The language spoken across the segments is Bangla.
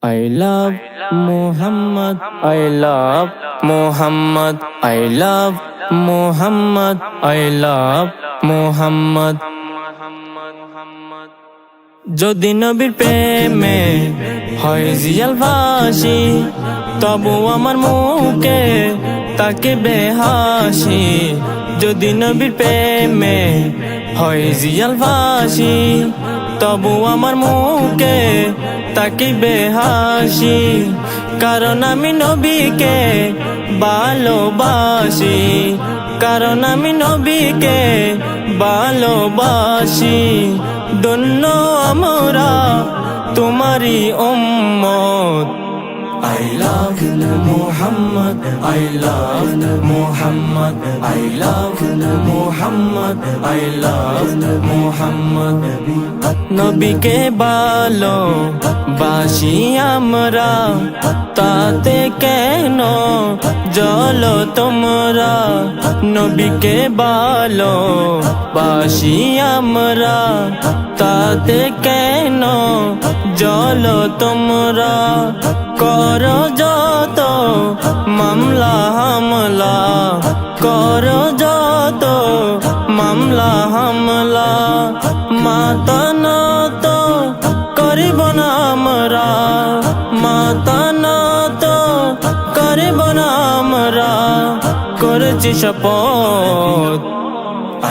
I love Muhammad, I love Muhammad, I love Muhammad, I love Muhammad. যদি নবীর প্রেমে হয় জিয়াল ফাঁসি, তবু আমার মুখে তাকে বেহাসি। যদি নবীর প্রেমে হয় জিয়াল ফাঁসি, তবু আমার মুখে তাকে বেহাসি। কারণ আমি নবীকে ভালোবাসি, কারণ আমি নবীকে ভালোবাসি। ধন্য আমরা তোমারি উম্মত। I love Muhammad, I love Muhammad, I love Muhammad, I love Muhammad. নবীকে ভালোবাসি আমরা, তাতে কেন জ্বলো তোমরা? নবীকে ভালোবাসি আমরা, তাতে কেন জ্বলো তোমরা? করো যত মামলা হামলা, করো যত মামলা হামলা, মাতা নত করিব না আমরা, মাতা নত করিব না আমরা। করেছি শপথ।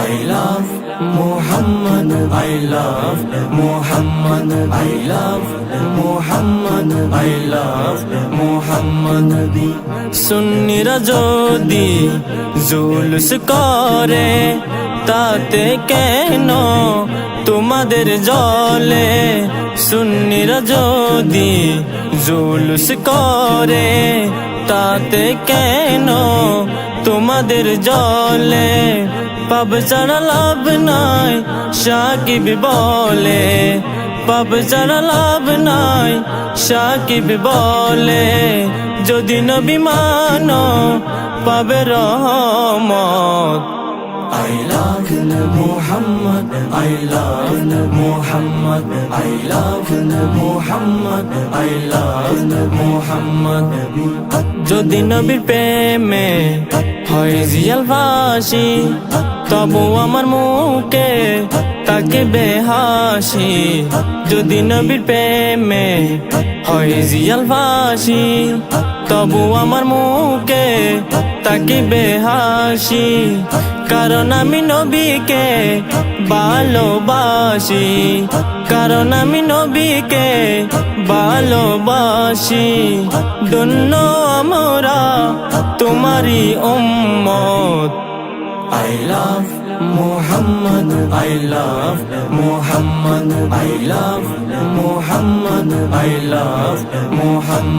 I love Muhammad, I love Muhammad, I love Muhammad, I love Muhammad. সুন্নিরা যদি জুলুস করে, তাতে কেন তোমাদের জলে? সুন্নিরা যদি জুলুস করে, তাতে কেন তোমাদের জলে? পাপ ছাড়া লাভ নাই সাকিব বলে, পাপ ছাড়া লাভ নাই সাকিব বলে। যদি নবী মানো পাবে রহমত। I love Muhammad, I love Muhammad, I love Muhammad, I love Muhammad. যদি নবীর প্রেমে হয় জিয়াল ফাঁসি, তবু আমার মুখে তাকে বেহাসি। যদি নবীর প্রেমে হয় জিয়াল ফাঁসি, তবু আমার মুখে তাকে বেহাসি। কারণ আমি নবীকে ভালোবাসি, কারণ আমি নবীকে ভালোবাসি। ধন্য আমরা তোমারি উম্মত। I love Muhammad, I love Muhammad, I love Muhammad, I love Muhammad.